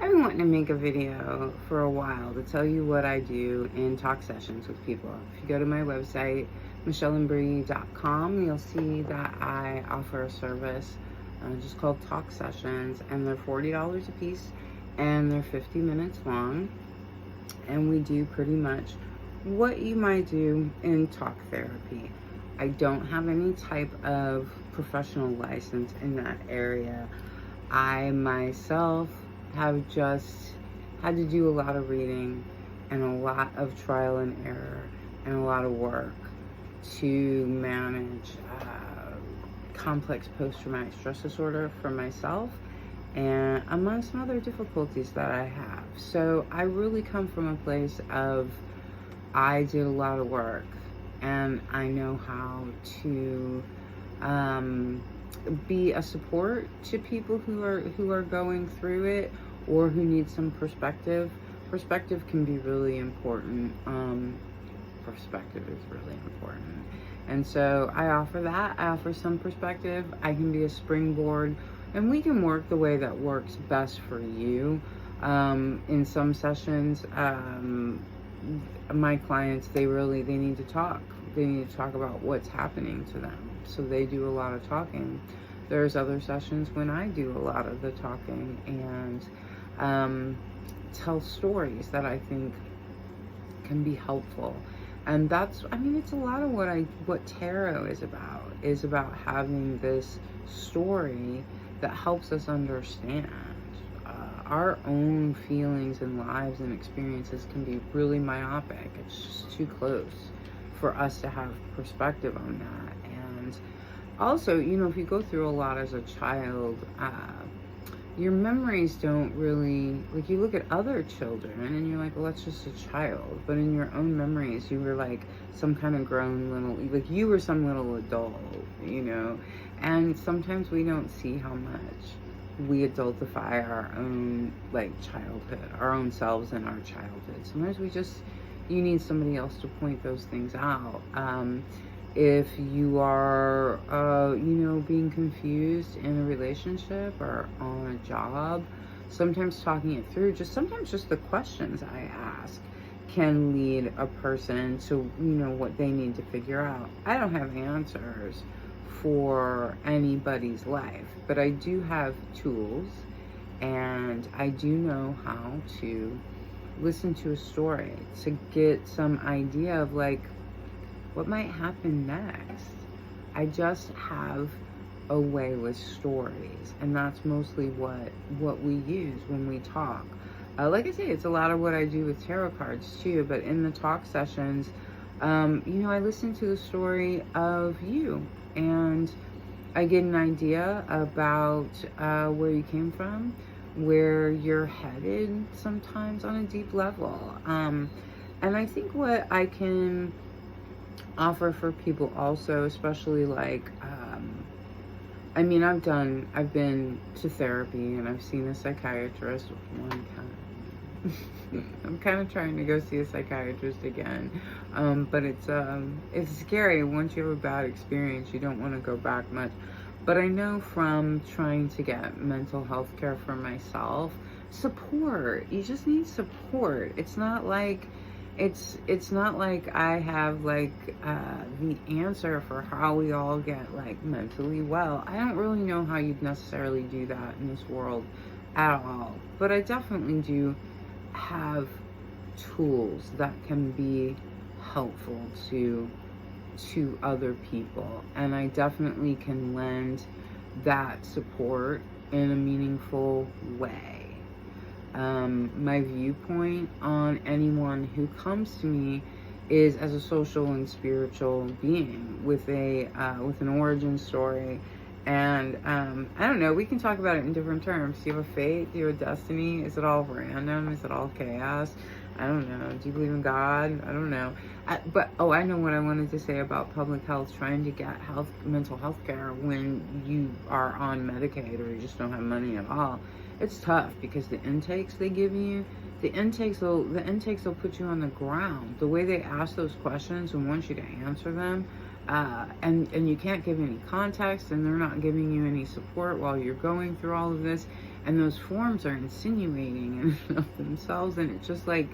I've been wanting to make a video for a while to tell you what I do in talk sessions with people. If you go to my website, michelleandbree.com, you'll see that I offer a service just called Talk Sessions, and they're $40 a piece, and they're 50 minutes long, and we do pretty much what you might do in talk therapy. I don't have any type of professional license in that area. I myself have just had to do a lot of reading and a lot of trial and error and a lot of work to manage complex post-traumatic stress disorder for myself, and among some other difficulties that I have. So I really come from a place of, I did a lot of work and I know how to be a support to people who are going through it or who need some perspective. Perspective can be really important. Perspective is really important. And so I offer that. I offer some perspective. I can be a springboard, and we can work the way that works best for you. In some sessions, my clients, they need to talk. They need to talk about what's happening to them. So they do a lot of talking. There's other sessions when I do a lot of the talking and tell stories that I think can be helpful. And that's, it's a lot of what tarot is about having this story that helps us understand our own feelings and lives and experiences can be really myopic. It's just too close for us to have perspective on that. And also, if you go through a lot as a child, your memories don't really, like, you look at other children and you're like, well, that's just a child. But in your own memories, you were like some kind of grown little, like you were some little adult, and sometimes we don't see how much we adultify our own childhood, our own selves in our childhood. Sometimes you need somebody else to point those things out. If you are, being confused in a relationship or on a job, sometimes talking it through, sometimes just the questions I ask can lead a person to, what they need to figure out. I don't have answers for anybody's life, but I do have tools, and I do know how to listen to a story to get some idea of what might happen next. I just have a way with stories, and that's mostly what we use when we talk. Like I say, it's a lot of what I do with tarot cards too, but in the talk sessions, I listen to the story of you, and I get an idea about where you came from, where you're headed sometimes on a deep level. And I think what I can offer for people also, especially I've been to therapy and I've seen a psychiatrist one time. I'm kind of trying to go see a psychiatrist again, but it's scary. Once you have a bad experience, you don't want to go back much. But I know from trying to get mental health care for myself, support. You just need support. It's not like I have the answer for how we all get mentally well. I don't really know how you'd necessarily do that in this world at all. But I definitely do have tools that can be helpful to other people, and I definitely can lend that support in a meaningful way. My viewpoint on anyone who comes to me is as a social and spiritual being with an origin story. And I don't know, we can talk about it in different terms. Do you have a fate? Do you have a destiny? Is it all random? Is it all chaos? I don't know. Do you believe in God? I don't know. I know what I wanted to say about public health, trying to get mental health care when you are on Medicaid or you just don't have money at all. It's tough because the intakes they give you, the intakes will put you on the ground. The way they ask those questions and want you to answer them, and you can't give any context, and they're not giving you any support while you're going through all of this. and those forms are insinuating and of themselves, and it's just like,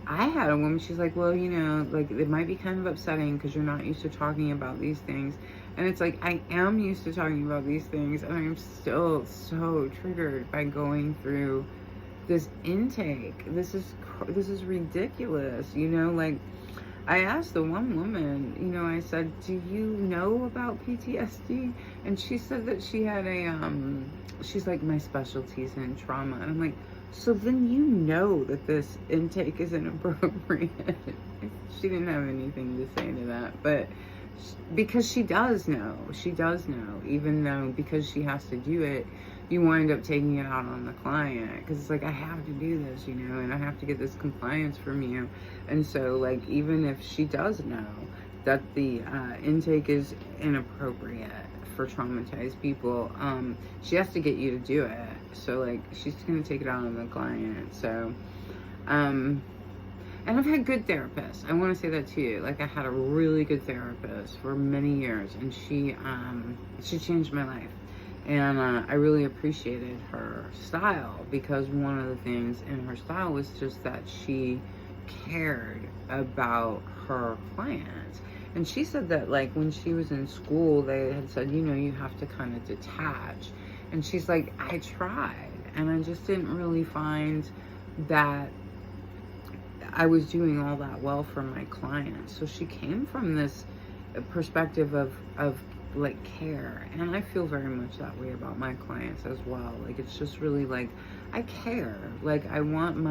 I had a woman, she's like, well, you know, like, it might be kind of upsetting because you're not used to talking about these things. And it's like, I am used to talking about these things, and I'm still so triggered by going through this intake. This is ridiculous, you know? Like, I asked the one woman, you know, I said, do you know about PTSD? And she said that she had she's like, my specialty's in trauma. And I'm like, so then you know that this intake is inappropriate. She didn't have anything to say to that, but because she does know, even though, because she has to do it, you wind up taking it out on the client, because it's like, I have to do this, you know, and I have to get this compliance from you. And so, like, even if she does know that the intake is inappropriate for traumatized people, she has to get you to do it. So, like, she's gonna take it out on the client. So, and I've had good therapists. I want to say that too. Like, I had a really good therapist for many years, and she changed my life. And I really appreciated her style, because one of the things in her style was just that she cared about her clients. And she said that, like, when she was in school, they had said, you know, you have to kind of detach. And she's like, I tried, and I just didn't really find that I was doing all that well for my clients. So she came from this perspective of like care, and I feel very much that way about my clients as well. Like, it's just really like, I care. Like, I want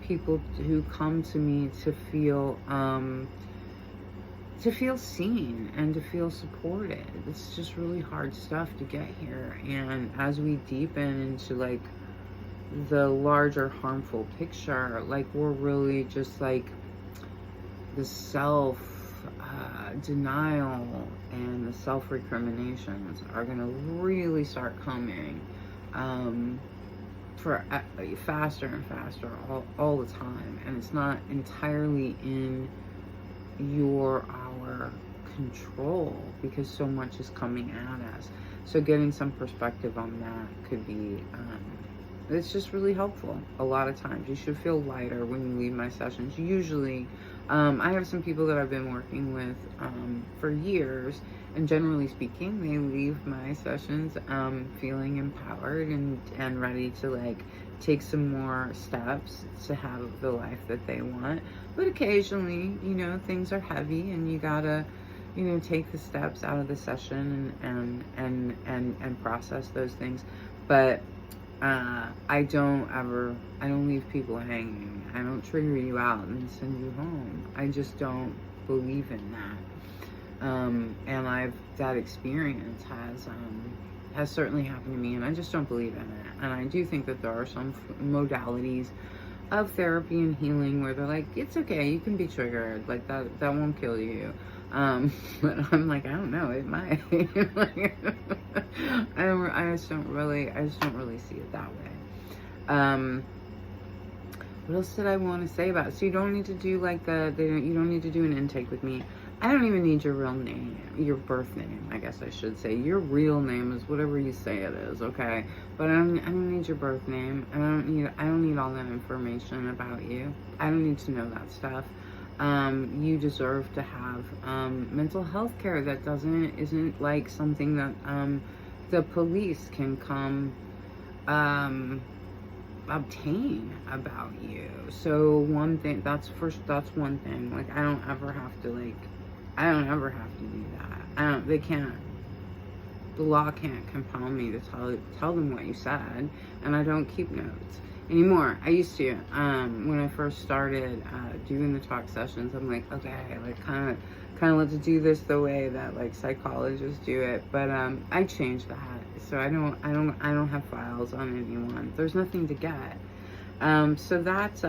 people who come to me to feel seen and to feel supported. It's just really hard stuff to get here, and as we deepen into like the larger harmful picture, like, we're really just like, the self denial and the self recriminations are going to really start coming for faster and faster all the time, and it's not entirely in our control, because so much is coming at us. So getting some perspective on that could be it's just really helpful. A lot of times you should feel lighter when you leave my sessions. Usually I have some people that I've been working with for years, and generally speaking, they leave my sessions feeling empowered and ready to like take some more steps to have the life that they want. But occasionally, you know, things are heavy, and you gotta, you know, take the steps out of the session and process those things. But I don't leave people hanging. I don't trigger you out and send you home. I just don't believe in that. And that experience has certainly happened to me, and I just don't believe in it. And I do think that there are some modalities of therapy and healing where they're like, it's okay, you can be triggered, like that won't kill you. But I'm like, I don't know, it might. Like, I just don't really see it that way. What else did I want to say about it? So you don't need to do like you don't need to do an intake with me. I don't even need your real name, your birth name, I guess I should say. Your real name is whatever you say it is, okay? But I don't need your birth name. I don't need all that information about you. I don't need to know that stuff. You deserve to have mental health care that isn't like something that the police can come obtain about you. So that's one thing. Like, I don't ever have to do that. They can't. The law can't compel me to tell them what you said, and I don't keep notes anymore. I used to. When I first started doing the talk sessions, I'm like, okay, like kind of let's do this the way that like psychologists do it. But I changed that, so I don't have files on anyone. There's nothing to get. So that's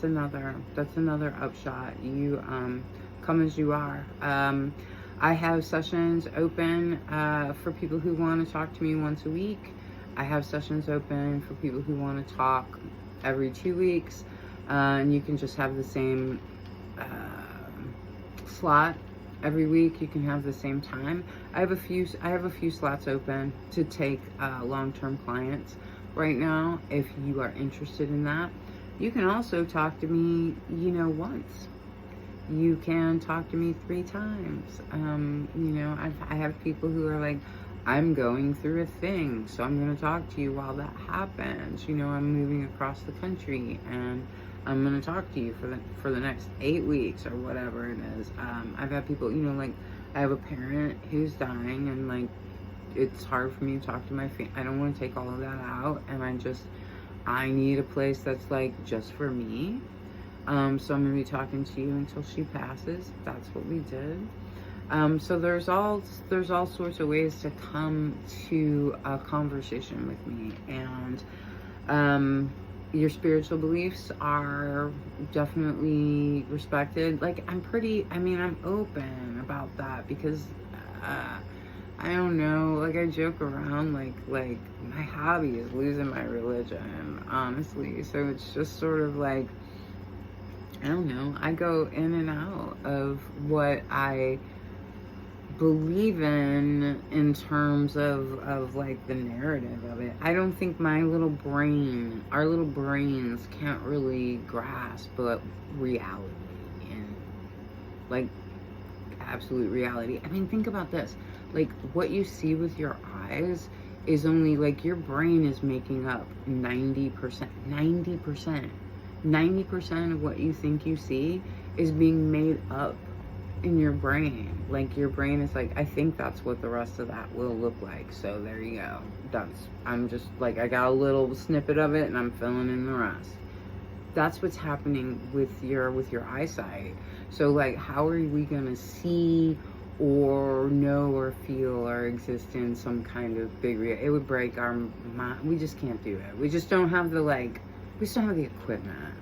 another upshot. You come as you are. I have sessions open for people who want to talk to me once a week. I have sessions open for people who want to talk every 2 weeks, and you can just have the same slot every week you can have the same time. I have a few slots open to take long-term clients right now. If you are interested in that, you can also talk to me, once. You can talk to me 3 times. I have people who are like, I'm going through a thing, so I'm going to talk to you while that happens. I'm moving across the country, and I'm going to talk to you for the next 8 weeks or whatever it is. I've had people, I have a parent who's dying, and it's hard for me to talk to my family. I don't want to take all of that out, and I need a place that's just for me. So I'm going to be talking to you until she passes. That's what we did. So there's all sorts of ways to come to a conversation with me, and your spiritual beliefs are definitely respected. I'm open about that because I don't know, I joke around like my hobby is losing my religion, honestly. So it's just sort of I don't know, I go in and out of what I believe in terms of the narrative of it. I don't think our little brains can't really grasp reality and absolute reality. I mean, think about this. What you see with your eyes is only your brain is making up 90%. 90% of what you think you see is being made up in your brain. Your brain is I think that's what the rest of that will look like. So there you go. I'm just I got a little snippet of it and I'm filling in the rest. That's what's happening with your eyesight. So how are we gonna see or know or feel or exist in some kind of big it would break our mind. We just can't do it. We just don't have the we just don't have the equipment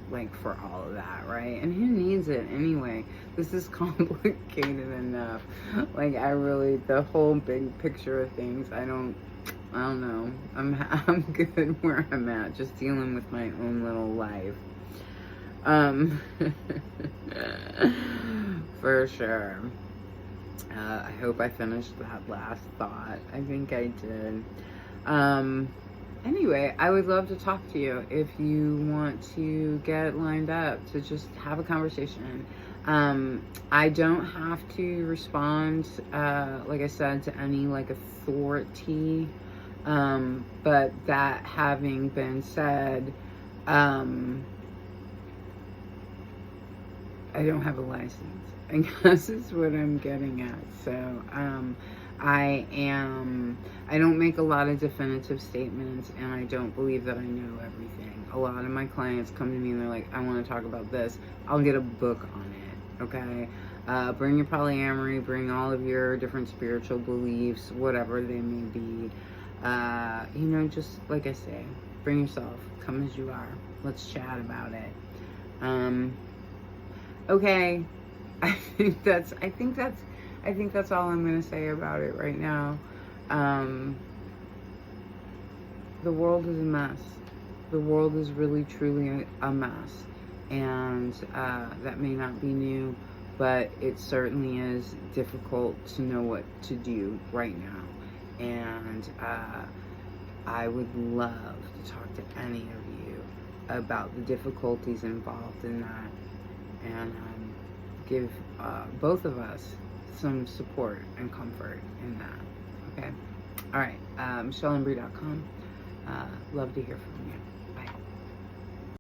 for all of that, right? And who needs it anyway? This is complicated enough. The whole big picture of things, I don't know. I'm good where I'm at, just dealing with my own little life. For sure. I hope I finished that last thought. I think I did. Anyway, I would love to talk to you if you want to get lined up to just have a conversation. I don't have to respond, like I said, to any authority. But that having been said, I don't have a license. I guess is what I'm getting at. So, I don't make a lot of definitive statements, and I don't believe that I know everything. A lot of my clients come to me and they're like, I want to talk about this. I'll get a book on it, okay? Bring your polyamory, bring all of your different spiritual beliefs, whatever they may be. Just like I say, bring yourself, come as you are. Let's chat about it. Okay, I think that's all I'm going to say about it right now. The world is a mess. The world is really, truly a mess. And that may not be new, but it certainly is difficult to know what to do right now. And I would love to talk to any of you about the difficulties involved in that, and give both of us some support and comfort in that. Okay? All right. MichelleandBrie.com. Love to hear from you.